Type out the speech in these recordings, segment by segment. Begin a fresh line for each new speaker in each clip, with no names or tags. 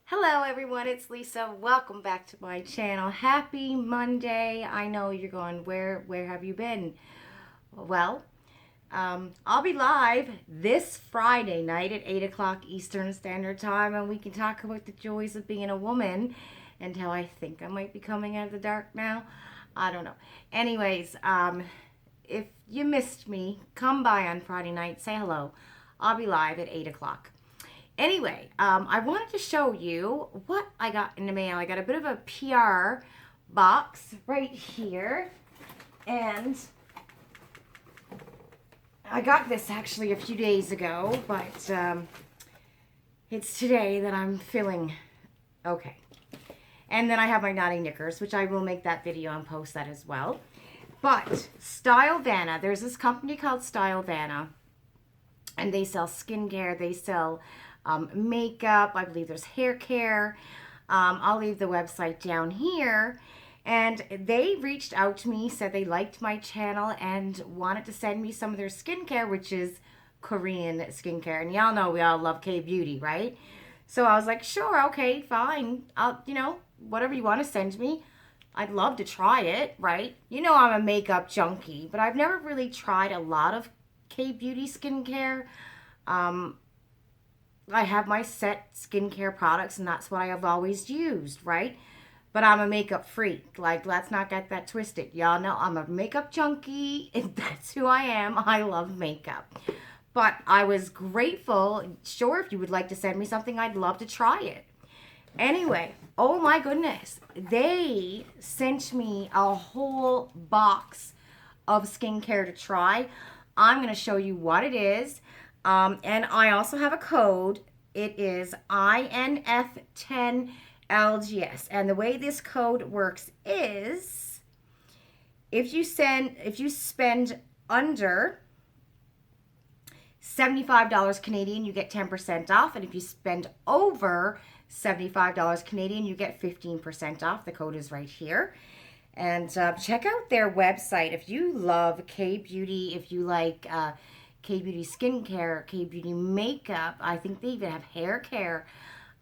Hello everyone, it's Lisa. Welcome back to my channel. Happy Monday. I know you're going, where have you been? Well, I'll be live this Friday night at 8 o'clock Eastern Standard Time, and we can talk about the joys of being a woman and how I think I might be coming out of the dark now. I don't know. Anyways, if you missed me, come by on Friday night, say hello. I'll be live at 8 o'clock. Anyway, I wanted to show you what I got in the mail. I got a bit of a PR box right here. And I got this actually a few days ago, but it's today that I'm feeling okay. And then I have my Knotty knickers, which I will make that video and post that as well. But stylevana, there's this company called stylevana, and they sell skincare, they sell makeup, I believe there's hair care. I'll leave the website down here. And they reached out to me, said they liked my channel and wanted to send me some of their skincare, which is Korean skincare. And y'all know we all love K-Beauty, right? So I was like, sure, okay, fine. I'll, whatever you want to send me, I'd love to try it, right? You know I'm a makeup junkie, but I've never really tried a lot of K-Beauty skincare. I have my set skincare products, and that's what I have always used, right? But I'm a makeup freak. Like, let's not get that twisted. Y'all know I'm a makeup junkie, and that's who I am. I love makeup. But I was grateful. Sure, if you would like to send me something, I'd love to try it. Anyway, oh my goodness. They sent me a whole box of skincare to try. I'm going to show you what it is. And I also have a code. It is INF10LGS. And the way this code works is if you spend under $75 Canadian, you get 10% off. And if you spend over $75 Canadian, you get 15% off. The code is right here. And check out their website. If you love K-Beauty, if you like K-Beauty Skincare, K-Beauty Makeup. I think they even have hair care.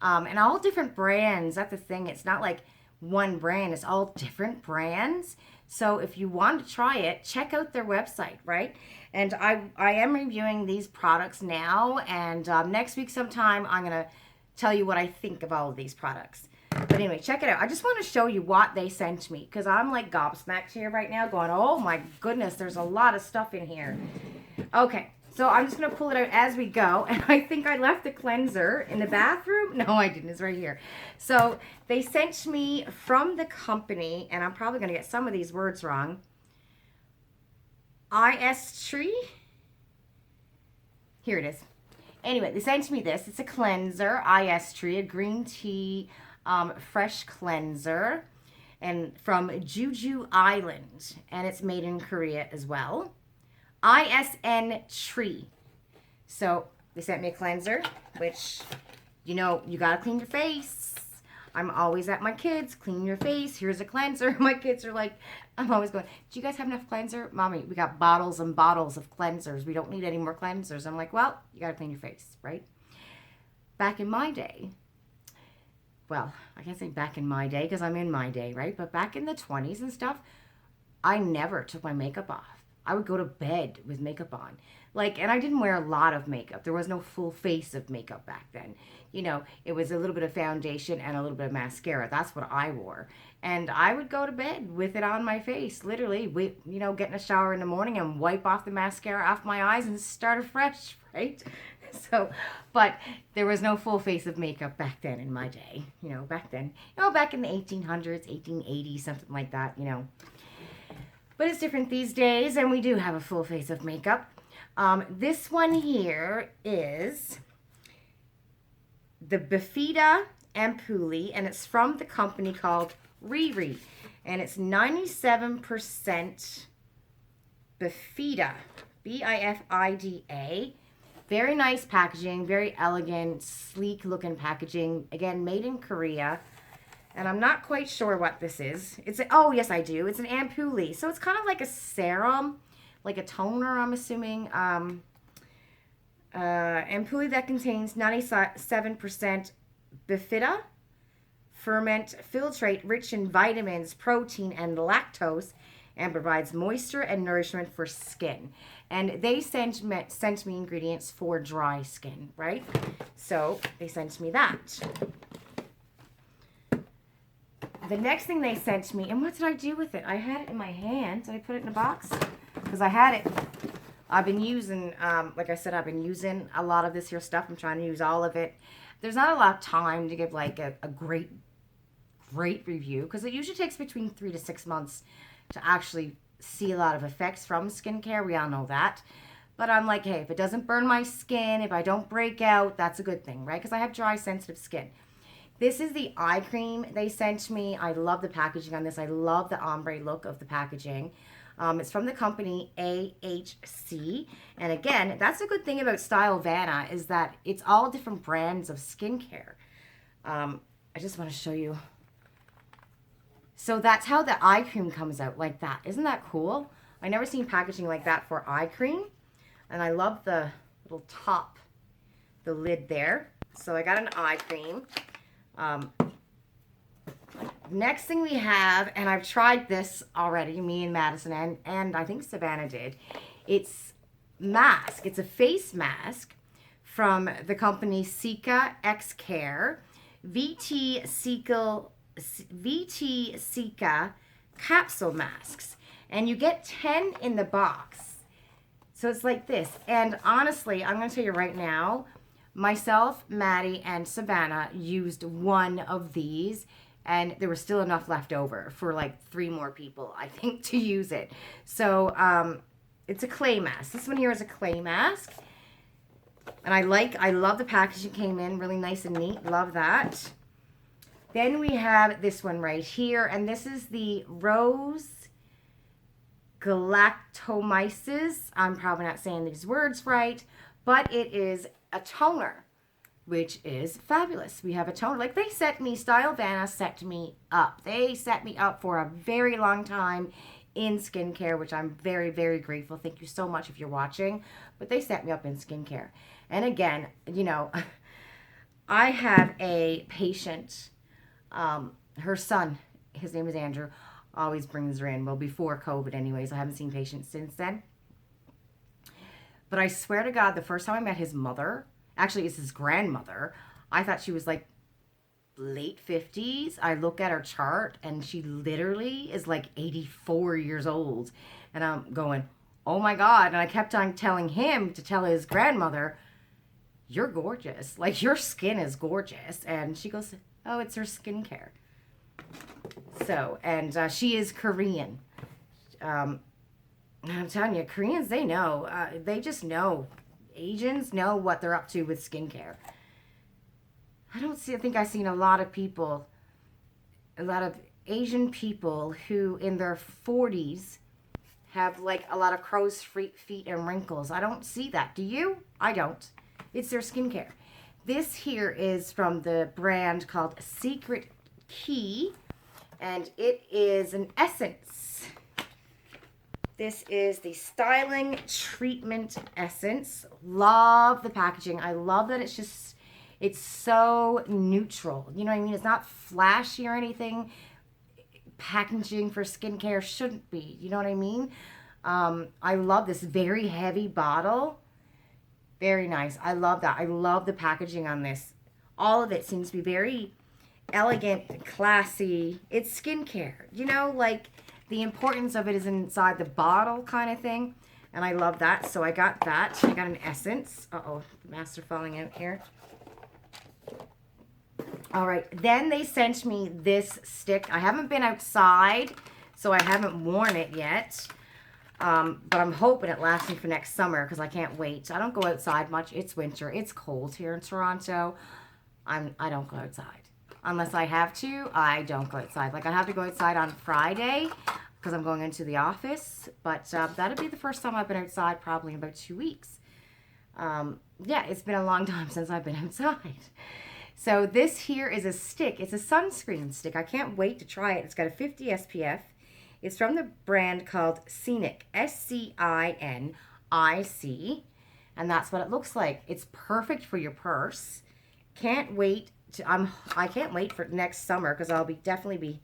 And all different brands. That's the thing. It's not like one brand. It's all different brands. So if you want to try it, check out their website, right? And I am reviewing these products now. And next week sometime, I'm going to tell you what I think of all of these products. But anyway, check it out. I just want to show you what they sent me, because I'm like gobsmacked here right now going, oh my goodness, there's a lot of stuff in here. Okay, so I'm just going to pull it out as we go. And I think I left the cleanser in the bathroom. No, I didn't. It's right here. So they sent me from the company, and I'm probably going to get some of these words wrong. IPSY. Here it is. Anyway, they sent me this. It's a cleanser, IPSY, a green tea fresh cleanser, and from Jeju Island, and it's made in Korea as well. ISN Tree. So they sent me a cleanser, which, you gotta clean your face. I'm always at my kids, clean your face, here's a cleanser. My kids are like, I'm always going, do you guys have enough cleanser? Mommy, we got bottles and bottles of cleansers. We don't need any more cleansers. I'm like, well, you gotta clean your face, right? Back in my day, well, I can't say back in my day because I'm in my day, right? But back in the 20s and stuff, I never took my makeup off. I would go to bed with makeup on. And I didn't wear a lot of makeup. There was no full face of makeup back then. It was a little bit of foundation and a little bit of mascara. That's what I wore. And I would go to bed with it on my face, literally, get in a shower in the morning and wipe off the mascara off my eyes and start afresh, right? So, but there was no full face of makeup back then in my day, back then, back in the 1800s, 1880s, something like that, But it's different these days, and we do have a full face of makeup. This one here is the Befida Ampoule, and it's from the company called Riri, and it's 97% Befida, Bifida. Very nice packaging, very elegant, sleek looking packaging. Again, made in Korea. And I'm not quite sure what this is. Oh, yes, I do. It's an ampoule. So it's kind of like a serum, like a toner, I'm assuming. Ampoule that contains 97% bifida, ferment, filtrate, rich in vitamins, protein, and lactose, and provides moisture and nourishment for skin. And they sent me ingredients for dry skin, right? So they sent me that. The next thing they sent me, and what did I do with it? I had it in my hand. Did I put it in a box? Because I had it. I've been using, like I said, I've been using a lot of this here stuff. I'm trying to use all of it. There's not a lot of time to give like a great review, because it usually takes between 3 to 6 months to actually see a lot of effects from skincare. We all know that. But I'm like, hey, if it doesn't burn my skin, if I don't break out, that's a good thing, right? Because I have dry, sensitive skin. This is the eye cream they sent me. I love the packaging on this. I love the ombre look of the packaging. It's from the company AHC. And again, that's a good thing about Stylevana, is that it's all different brands of skincare. I just want to show you. So that's how the eye cream comes out, like that. Isn't that cool? I never seen packaging like that for eye cream. And I love the little top, the lid there. So I got an eye cream. Next thing we have, and I've tried this already, me and Madison, and I think Savannah did. It's mask. It's a face mask from the company Zika X Care. VT Zika capsule masks. And you get 10 in the box. So it's like this. And honestly, I'm going to tell you right now, myself, Maddie, and Savannah used one of these, and there was still enough left over for like 3 more people, I think, to use it. So it's a clay mask. This one here is a clay mask. And I love the packaging came in really nice and neat. Love that. Then we have this one right here, and this is the Rose Galactomyces. I'm probably not saying these words right, but it is a toner, which is fabulous. We have a toner. Like, they set me, Stylevana set me up. They set me up for a very long time in skincare, which I'm very, very grateful. Thank you so much if you're watching. But they set me up in skincare. And again, you know, I have a patient, her son, his name is Andrew, always brings her in. Well, before COVID anyways. I haven't seen patients since then. But I swear to God, the first time I met his mother, actually it's his grandmother, I thought she was like late 50s. I look at her chart and she literally is like 84 years old. And I'm going, oh my God. And I kept on telling him to tell his grandmother, you're gorgeous. Like, your skin is gorgeous. And she goes, oh, it's her skincare. So, and she is Korean. I'm telling you, Koreans, they know. They just know. Asians know what they're up to with skincare. I think I've seen a lot of people, a lot of Asian people who in their 40s have like a lot of crow's feet and wrinkles. I don't see that. Do you? I don't. It's their skincare. This here is from the brand called Secret Key, and it is an essence. This is the Styling Treatment Essence. Love the packaging. I love that it's so neutral. You know what I mean? It's not flashy or anything. Packaging for skincare shouldn't be. You know what I mean? I love this very heavy bottle. Very nice. I love that. I love the packaging on this. All of it seems to be very elegant, classy. It's skincare. You know, like, the importance of it is inside the bottle kind of thing. And I love that. So I got that. I got an essence. Uh-oh, the masks are falling out here. All right. Then they sent me this stick. I haven't been outside, so I haven't worn it yet. But I'm hoping it lasts me for next summer because I can't wait. I don't go outside much. It's winter. It's cold here in Toronto. I don't go outside. Unless I have to, I don't go outside. Like, I have to go outside on Friday because I'm going into the office. But that'll be the first time I've been outside probably in about 2 weeks. Yeah, it's been a long time since I've been outside. So this here is a stick. It's a sunscreen stick. I can't wait to try it. It's got a 50 SPF. It's from the brand called Scenic, SCINIC. And And that's what it looks like. It's perfect for your purse. Can't wait to, I can't wait for next summer because I'll definitely be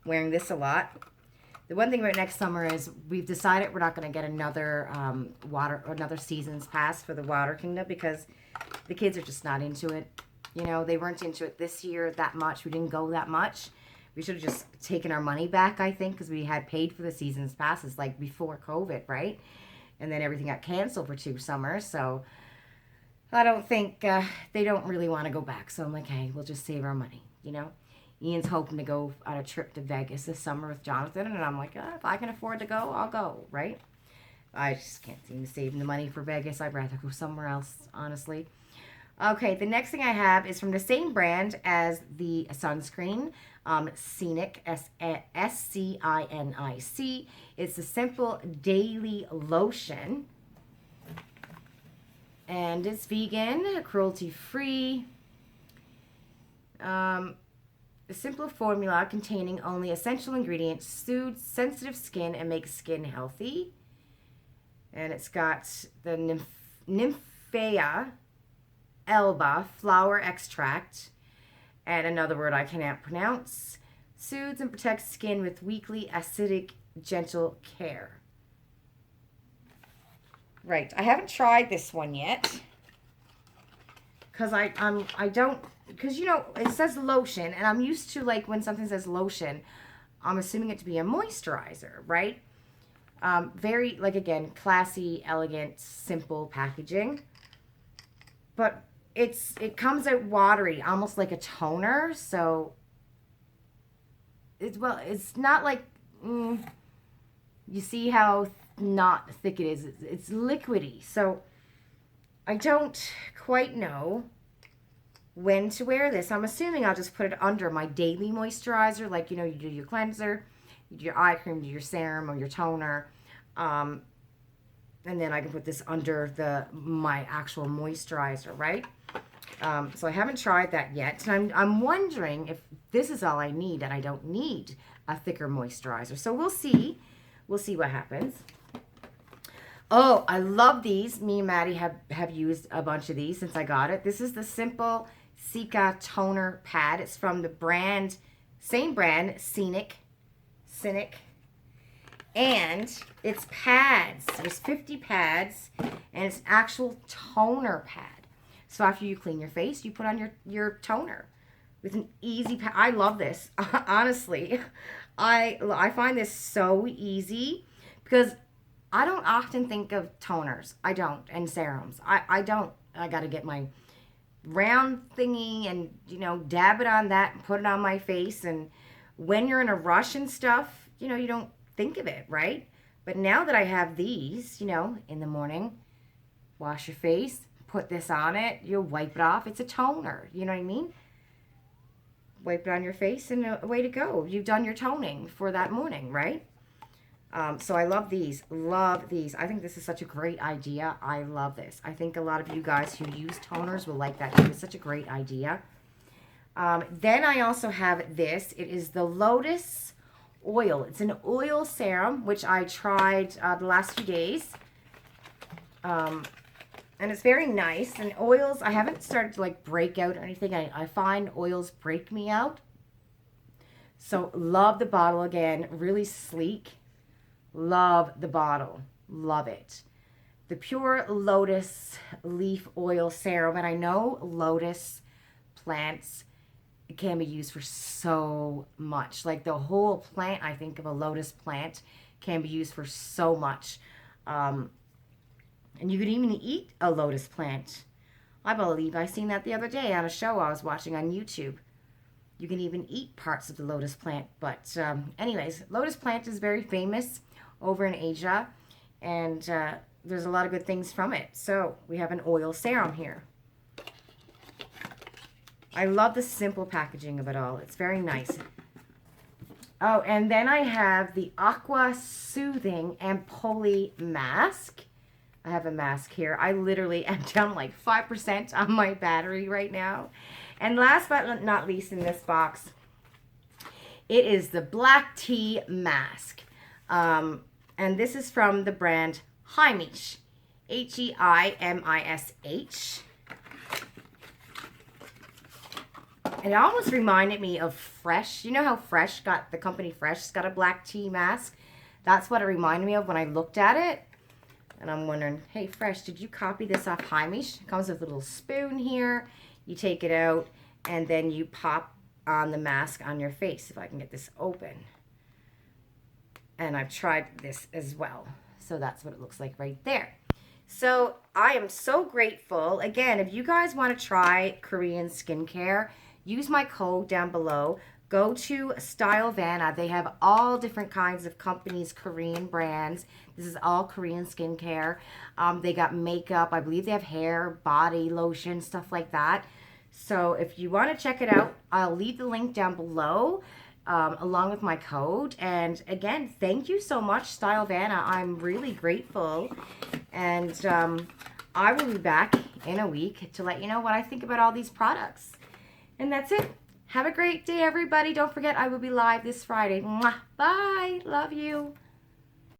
wearing this a lot. The one thing about next summer is we've decided we're not going to get another another season's pass for the Water Kingdom because the kids are just not into it. You know, they weren't into it this year that much. We didn't go that much. We should have just taken our money back, I think, because we had paid for the season's passes like before COVID, right? And then everything got canceled for 2 summers. So I don't think they don't really want to go back. So I'm like, hey, we'll just save our money, you know? Ian's hoping to go on a trip to Vegas this summer with Jonathan. And I'm like, if I can afford to go, I'll go, right? I just can't seem to save the money for Vegas. I'd rather go somewhere else, honestly. Okay, the next thing I have is from the same brand as the sunscreen, Scenic, S-C-I-N-I-C. It's a simple daily lotion. And it's vegan, cruelty-free. A simple formula containing only essential ingredients, soothes sensitive skin and makes skin healthy. And it's got the Nymphaea Elba flower extract, and another word I cannot pronounce. Soothes and protects skin with weekly acidic gentle care. Right, I haven't tried this one yet because because you know it says lotion, and I'm used to like when something says lotion, I'm assuming it to be a moisturizer, right? Very, like, again, classy, elegant, simple packaging, but it comes out watery, almost like a toner. So it's not like you see how not thick it is. It's liquidy, so I don't quite know when to wear this. I'm assuming I'll just put it under my daily moisturizer, like, you know, you do your cleanser, you do your eye cream, you do your serum or your toner, and then I can put this under my actual moisturizer, right? So I haven't tried that yet, and I'm wondering if this is all I need and I don't need a thicker moisturizer. So we'll see what happens. Oh, I love these. Me and Maddie have used a bunch of these since I got it. This is the Simple Zika Toner Pad. It's from the same brand, Scenic. And it's pads. There's 50 pads, and it's actual toner pad. So after you clean your face, you put on your toner with an easy pad. I love this. Honestly, I find this so easy because I don't often think of toners. I don't. And serums. I don't. I got to get my round thingy and, you know, dab it on that and put it on my face. And when you're in a rush and stuff, you know, you don't think of it, right? But now that I have these, you know, in the morning, wash your face, put this on it, you'll wipe it off. It's a toner. You know what I mean? Wipe it on your face and away to go. You've done your toning for that morning, right? So I love these. Love these. I think this is such a great idea. I love this. I think a lot of you guys who use toners will like that too. It's such a great idea. Then I also have this. It is the Lotus oil. It's an oil serum, which I tried the last few days. And it's very nice. And oils, I haven't started to like break out or anything. I find oils break me out. So love the bottle again. Really sleek. Love the bottle. Love it. The Pure Lotus Leaf Oil Serum. And I know lotus plants can be used for so much. Like the whole plant, I think of a lotus plant, can be used for so much. And you could even eat a lotus plant. I believe I seen that the other day on a show I was watching on YouTube. You can even eat parts of the lotus plant. But anyways, lotus plant is very famous over in Asia. And there's a lot of good things from it. So we have an oil serum here. I love the simple packaging of it all. It's very nice. Oh, and then I have the Aqua Soothing Ampoule Mask. I have a mask here. I literally am down like 5% on my battery right now. And last but not least in this box, it is the Black Tea Mask. And this is from the brand Heimish. H-E-I-M-I-S-H. And it almost reminded me of Fresh. You know how Fresh got, the company Fresh got a black tea mask? That's what it reminded me of when I looked at it. And I'm wondering, hey, Fresh, did you copy this off Heimish? It comes with a little spoon here. You take it out, and then you pop on the mask on your face. If I can get this open. And I've tried this as well. So that's what it looks like right there. So I am so grateful. Again, if you guys want to try Korean skincare, use my code down below. Go to stylevana. They have all different kinds of companies, Korean brands. This is all Korean skincare. They got makeup. I believe they have hair, body, lotion, stuff like that. So if you want to check it out, I'll leave the link down below along with my code. And again, thank you so much, stylevana. I'm really grateful. And I will be back in a week to let you know what I think about all these products. And that's it. Have a great day, everybody. Don't forget, I will be live this Friday. Mwah. Bye. Love you.